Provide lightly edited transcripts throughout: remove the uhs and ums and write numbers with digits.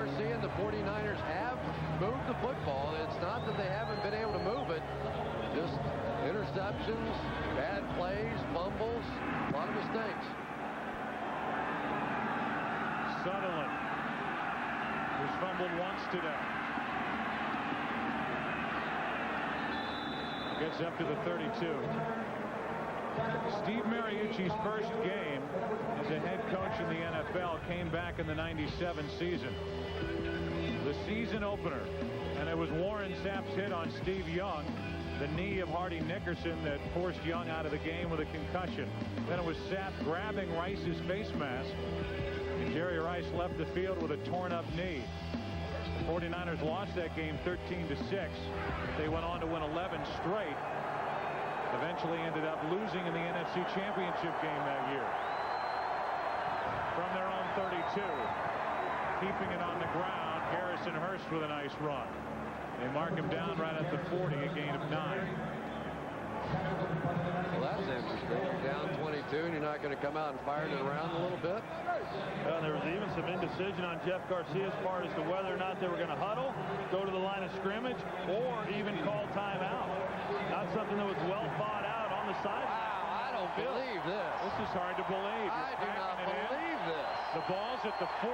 Garcia and the 49ers have moved the football. It's not that they haven't been able to move it. Just interceptions, bad plays, fumbles, a lot of mistakes. Sutherland, who's fumbled once today, gets up to the 32. Steve Mariucci's first game as a head coach in the NFL came back in the '97 season. The season opener, and it was Warren Sapp's hit on Steve Young, the knee of Hardy Nickerson that forced Young out of the game with a concussion. Then it was Sapp grabbing Rice's face mask, and Jerry Rice left the field with a torn up knee. The 49ers lost that game 13-6. They went on to win 11 straight. Eventually ended up losing in the NFC Championship game that year. From their own 32, keeping it on the ground, Garrison Hurst with a nice run. They mark him down right at the 40, a gain of 9. Well, that's interesting. You're down 22, and you're not going to come out and fire it around a little bit? Well, there was even some indecision on Jeff Garcia as far as to whether or not they were going to huddle, go to the line of scrimmage, or even call timeout. Not something that was well thought out on the sideline. Wow, I don't believe this. This is hard to believe. I do not believe this. The ball's at the 40.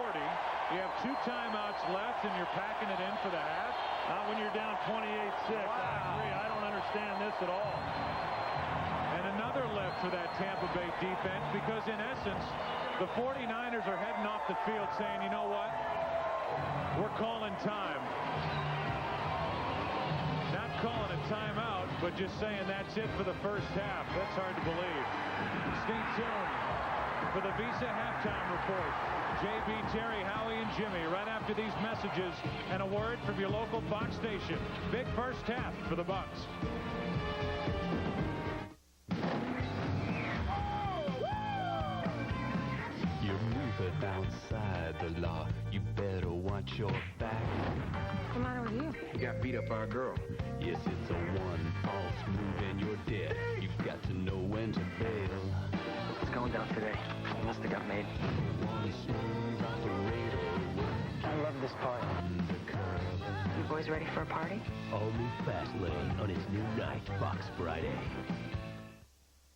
You have 2 timeouts left, and you're packing it in for the half. Not when you're down 28-6. Wow. I agree. I don't understand this at all. And another lift for that Tampa Bay defense, because in essence, the 49ers are heading off the field saying, you know what? We're calling time. Not calling a timeout, but just saying that's it for the first half. That's hard to believe. Stay tuned for the Visa Halftime Report. JB, Terry, Howie, and Jimmy right after these messages and a word from your local Fox station. Big first half for the Bucs. You're moving outside the law. You better watch your back. What's the matter with you? You got beat up by a girl. Yes, it's a one false move and you're dead. You've got to know when to bail. It's going down today. He must have got made. One smooth operator. I love this part. You boys ready for a party? All new Fastlane on its new night, Fox Friday.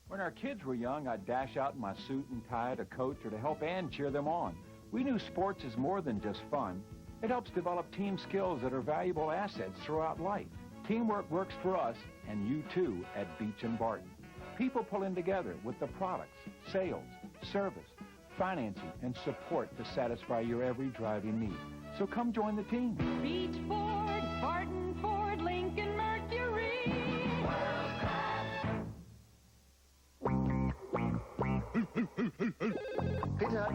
When our kids were young, I'd dash out in my suit and tie to coach or to help Ann cheer them on. We knew sports is more than just fun. It helps develop team skills that are valuable assets throughout life. Teamwork works for us, and you too, at Beach and Barton. People pulling together with the products, sales, service, financing, and support to satisfy your every driving need. So come join the team. Beach Ford, Barton Ford, Lincoln Mercury. Pizza Hut.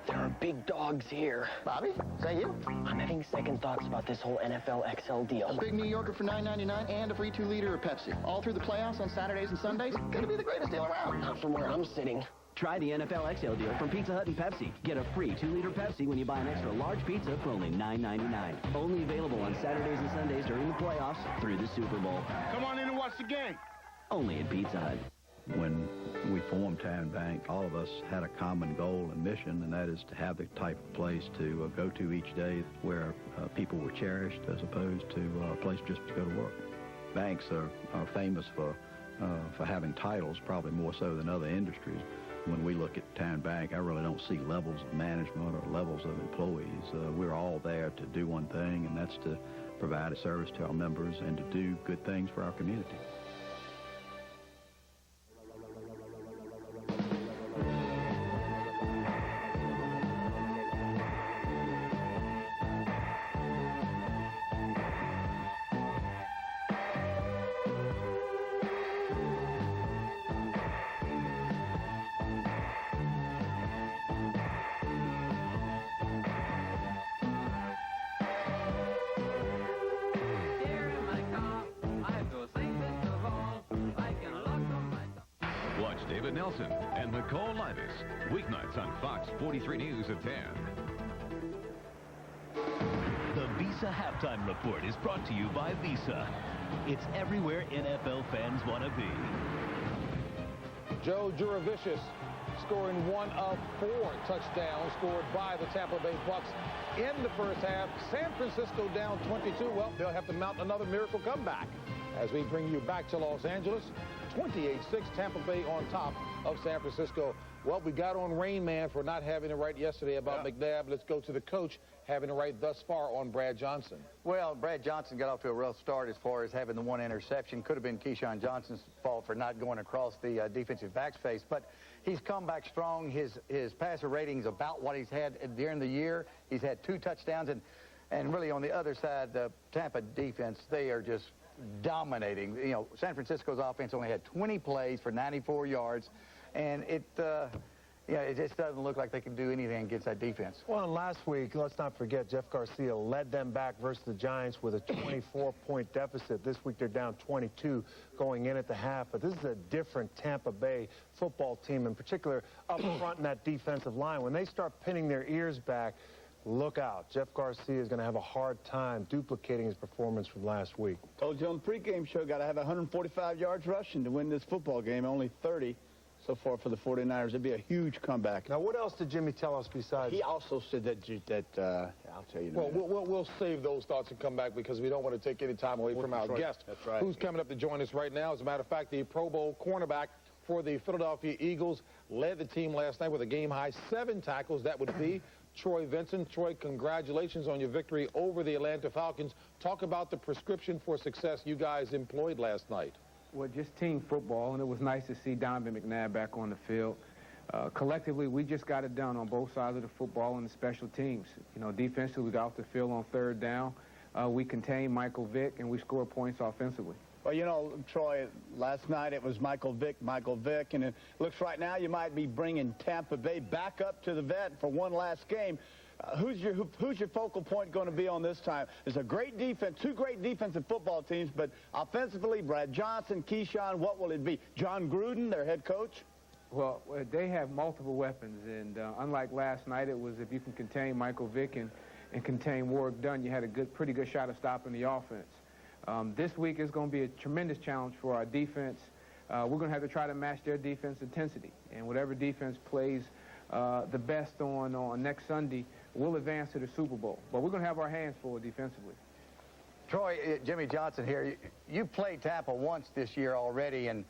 There are big dogs here. Bobby, is that you? I'm having second thoughts about this whole NFL XL deal. A big New Yorker for $9.99 and a free 2-liter of Pepsi. All through the playoffs on Saturdays and Sundays. Gonna be the greatest deal around. Not from where I'm sitting. Try the NFL XL deal from Pizza Hut and Pepsi. Get a free 2-liter Pepsi when you buy an extra large pizza for only $9.99. Only available on Saturdays and Sundays during the playoffs through the Super Bowl. Come on in and watch the game. Only at Pizza Hut. When we formed Town Bank, all of us had a common goal and mission, and that is to have the type of place to go to each day where people were cherished as opposed to a place just to go to work. Banks are famous for having titles, probably more so than other industries. When we look at Town Bank, I really don't see levels of management or levels of employees. We're all there to do one thing, and that's to provide a service to our members and to do good things for our community. Nelson and Nicole Livis, weeknights on Fox 43 News at 10. The Visa Halftime Report is brought to you by Visa. It's everywhere NFL fans want to be. Joe Juravicius scoring one of 4 touchdowns scored by the Tampa Bay Bucs in the first half. San Francisco down 22. Well, they'll have to mount another miracle comeback as we bring you back to Los Angeles. 28-6, Tampa Bay on top of San Francisco. Well, we got on Rain Man for not having it right yesterday about McNabb. Let's go to the coach having it right thus far on Brad Johnson. Well, Brad Johnson got off to a rough start as far as having the 1 interception. Could have been Keyshawn Johnson's fault for not going across the defensive back's face. But he's come back strong. His passer rating's about what he's had during the year. He's had 2 touchdowns. And really on the other side, the Tampa defense, they are just dominating. You know, San Francisco's offense only had 20 plays for 94 yards. And it just doesn't look like they can do anything against that defense. Well, and last week, let's not forget, Jeff Garcia led them back versus the Giants with a 24-point deficit. This week, they're down 22 going in at the half. But this is a different Tampa Bay football team, in particular up front in that defensive line. When they start pinning their ears back, look out. Jeff Garcia is going to have a hard time duplicating his performance from last week. Told you on the pregame show, got to have 145 yards rushing to win this football game. Only 30. So far for the 49ers. It'd be a huge comeback. Now, what else did Jimmy tell us besides? He also said that I'll tell you. Well, we'll save those thoughts and come back because we don't want to take any time away from our guest. That's right. Who's coming up to join us right now. As a matter of fact, the Pro Bowl cornerback for the Philadelphia Eagles led the team last night with a game-high 7 tackles. That would be Troy Vincent. Troy, congratulations on your victory over the Atlanta Falcons. Talk about the prescription for success you guys employed last night. Well, just team football, and it was nice to see Donovan McNabb back on the field. Collectively, we just got it done on both sides of the football and the special teams. You know, defensively, we got off the field on 3rd down. We contained Michael Vick, and we scored points offensively. Well, you know, Troy, last night it was Michael Vick, and it looks right now you might be bringing Tampa Bay back up to the vet for one last game. Who's your focal point going to be on this time? There's a great defense, 2 great defensive football teams, but offensively, Brad Johnson, Keyshawn, what will it be? John Gruden, their head coach? Well, they have multiple weapons, and unlike last night, it was if you can contain Michael Vick and contain Warwick Dunn, you had a pretty good shot of stopping the offense. This week is going to be a tremendous challenge for our defense. We're going to have to try to match their defense intensity, and whatever defense plays the best on next Sunday, we'll advance to the Super Bowl. But we're going to have our hands full defensively. Troy, Jimmy Johnson here. You played Tampa once this year already, and,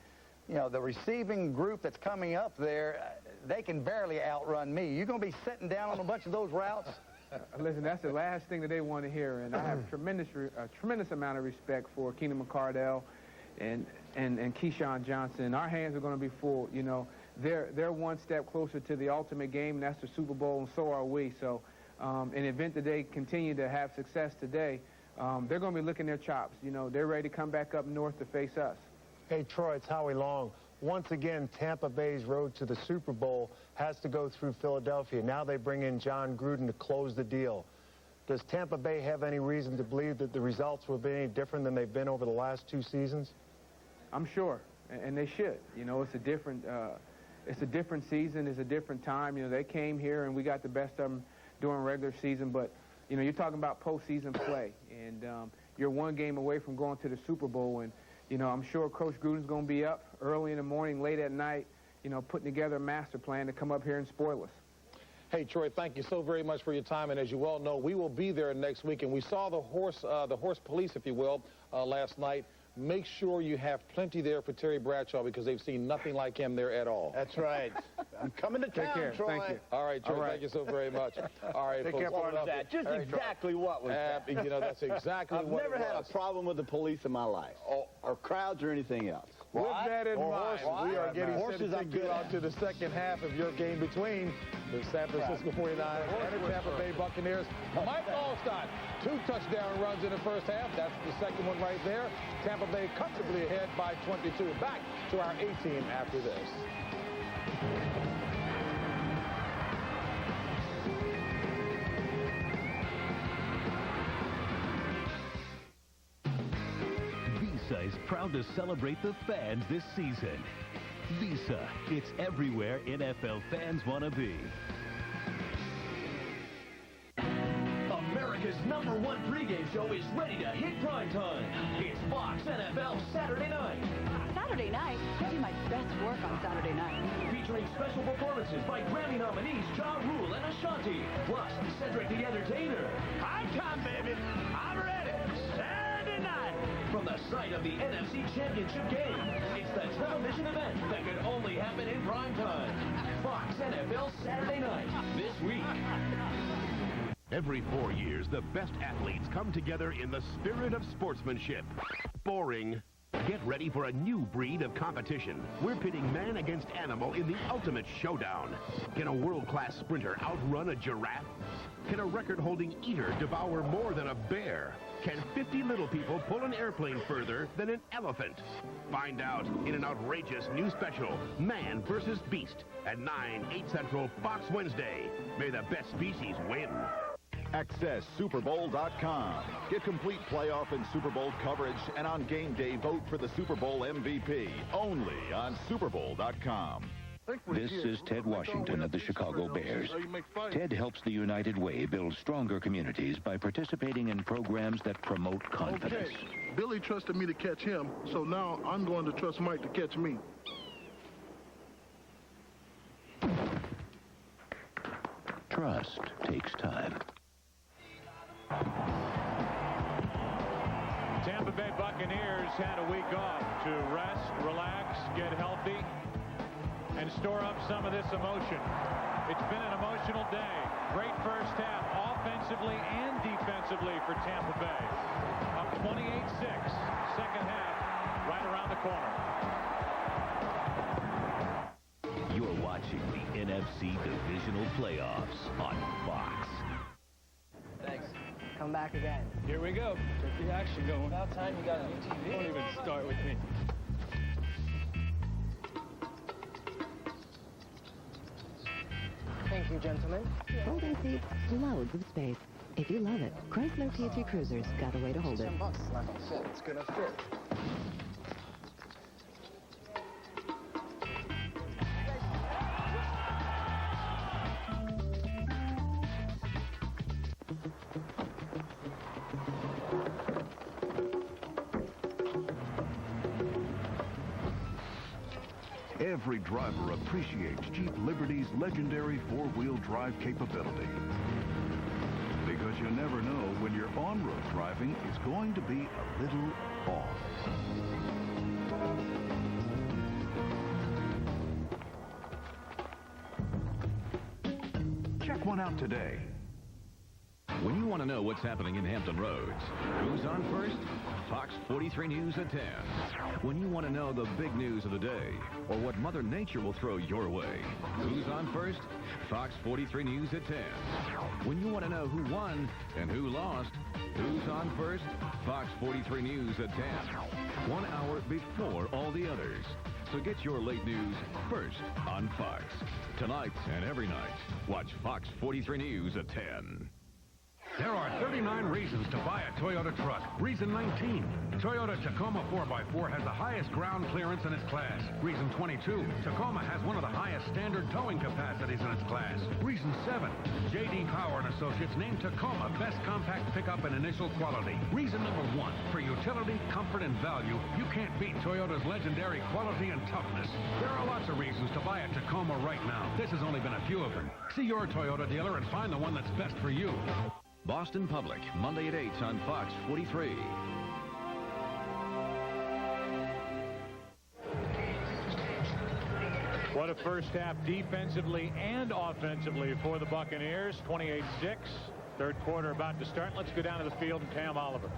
you know, the receiving group that's coming up there, they can barely outrun me. You're going to be sitting down on a bunch of those routes? Listen, that's the last thing that they want to hear, and I have a tremendous amount of respect for Keenan McCardell and Keyshawn Johnson. Our hands are going to be full. You know, they're one step closer to the ultimate game, and that's the Super Bowl, and so are we. So in the event that they continue to have success today, they're going to be licking their chops. You know, they're ready to come back up north to face us. Hey, Troy, it's Howie Long. Once again, Tampa Bay's road to the Super Bowl has to go through Philadelphia. Now they bring in John Gruden to close the deal. Does Tampa Bay have any reason to believe that the results will be any different than they've been over the last 2 seasons? I'm sure, and they should. You know, it's a different season. It's a different time. You know, they came here and we got the best of them during regular season. But, you know, you're talking about postseason play, and you're 1 game away from going to the Super Bowl. And, you know, I'm sure Coach Gruden's going to be up early in the morning, late at night, you know, putting together a master plan to come up here and spoil us. Hey, Troy, thank you so very much for your time. And as you well know, we will be there next week. And we saw the horse police, if you will, last night. Make sure you have plenty there for Terry Bradshaw because they've seen nothing like him there at all. That's right. I'm coming to town, Take care. Troy. Thank you. All right, Troy, thank you so very much. All right, folks. What was that? Just exactly what was that? You know, that's exactly what I've never had a problem with the police in my life, or crowds or anything else. With that in mind, we are getting horses set to get out to the second half of your game between the San Francisco 49ers and the Tampa Bay Buccaneers. Mike Allstott, 2 touchdown runs in the first half. That's the second one right there. Tampa Bay comfortably ahead by 22. Back to our A-team after this. Visa is proud to celebrate the fans this season. Visa, it's everywhere NFL fans want to be. American America's #1 pregame show is ready to hit prime time. It's Fox NFL Saturday Night. Saturday night? I do my best work on Saturday night. Featuring special performances by Grammy nominees Ja Rule and Ashanti, plus Cedric the Entertainer. Prime time, baby. I'm ready. Saturday night. From the site of the NFC Championship game, it's the television event that could only happen in prime time. Fox NFL Saturday Night, this week. Every 4 years, the best athletes come together in the spirit of sportsmanship. Boring. Get ready for a new breed of competition. We're pitting man against animal in the ultimate showdown. Can a world-class sprinter outrun a giraffe? Can a record-holding eater devour more than a bear? Can 50 little people pull an airplane further than an elephant? Find out in an outrageous new special, Man vs. Beast, at 9, 8 Central, Fox Wednesday. May the best species win. Access SuperBowl.com. Get complete playoff and Super Bowl coverage, and on game day, vote for the Super Bowl MVP. Only on SuperBowl.com. This is Ted Washington of the Chicago Bears. Ted helps the United Way build stronger communities by participating in programs that promote confidence. Okay. Billy trusted me to catch him, so now I'm going to trust Mike to catch me. Trust takes time. Tampa Bay Buccaneers had a week off to rest, relax, get healthy, and store up some of this emotion. It's been an emotional day. Great first half, offensively and defensively for Tampa Bay. Up 28-6. Second half, right around the corner. You're watching the NFC Divisional Playoffs on Fox. Thanks. Come back again. Here we go. Get the action going. About time you got a new TV. Don't even start with me. Thank you, gentlemen. Folding seats, loads of space. If you love it, Chrysler T3 Cruisers got a way to hold it. $10 is not gonna fit. It's gonna fit. Every driver appreciates Jeep Liberty's legendary four-wheel drive capability. Because you never know when you're on-road driving, it's going to be a little off. Check one out today. When you want to know what's happening in Hampton Roads, who's on first? Fox 43 News at 10. When you want to know the big news of the day, or what Mother Nature will throw your way, who's on first? Fox 43 News at 10. When you want to know who won and who lost, who's on first? Fox 43 News at 10. 1 hour before all the others. So get your late news first on Fox. Tonight and every night, watch Fox 43 News at 10. There are 39 reasons to buy a Toyota truck. Reason 19, Toyota Tacoma 4x4 has the highest ground clearance in its class. Reason 22, Tacoma has one of the highest standard towing capacities in its class. Reason 7, J.D. Power & Associates named Tacoma best compact pickup and initial quality. Reason number 1, for utility, comfort, and value, you can't beat Toyota's legendary quality and toughness. There are lots of reasons to buy a Tacoma right now. This has only been a few of them. See your Toyota dealer and find the one that's best for you. Boston Public, Monday at 8 on Fox 43. What a first half defensively and offensively for the Buccaneers. 28-6. Third quarter about to start. Let's go down to the field and Pam Oliver.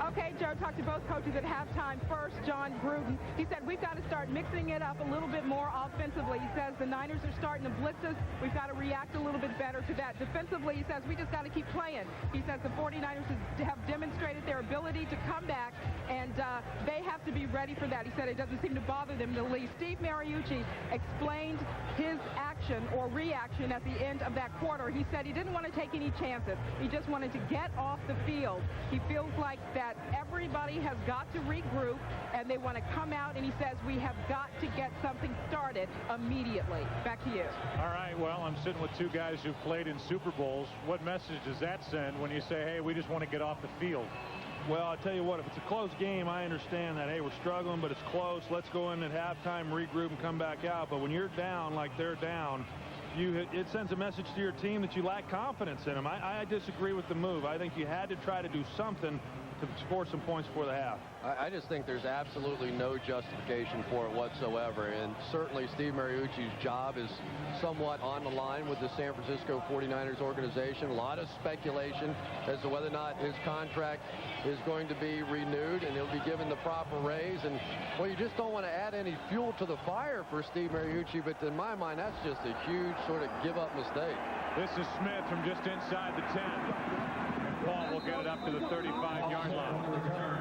Okay, Joe, talked to both coaches at halftime. First, John Gruden. He said, we've got to start mixing it up a little bit more offensively. He says the Niners are starting to blitz us. We've got to react a little bit better to that. Defensively, he says, we just got to keep playing. He says the 49ers have demonstrated their ability to come back, and they have to be ready for that. He said it doesn't seem to bother them to leave. Steve Mariucci explained his action or reaction at the end of that quarter. He said he didn't want to take any chances. He just wanted to get off the field. He feels like that everybody has got to regroup, and they want to come out, and he says we have got to get something started immediately. Back to you. All right, well, I'm sitting with two guys who've played in Super Bowls. What message does that send when you say, hey, we just want to get off the field? Well, I tell you what, if it's a close game, I understand that, hey, we're struggling, but it's close. Let's go in at halftime, regroup, and come back out. But when you're down like they're down, it sends a message to your team that you lack confidence in them. I disagree with the move. I think you had to try to do something to score some points before the half. I just think there's absolutely no justification for it whatsoever. And certainly Steve Mariucci's job is somewhat on the line with the San Francisco 49ers organization. A lot of speculation as to whether or not his contract is going to be renewed and he'll be given the proper raise. And, well, you just don't want to add any fuel to the fire for Steve Mariucci. But in my mind, that's just a huge sort of give-up mistake. This is Smith from just inside the 10. Paul will get it up to the 35-yard line.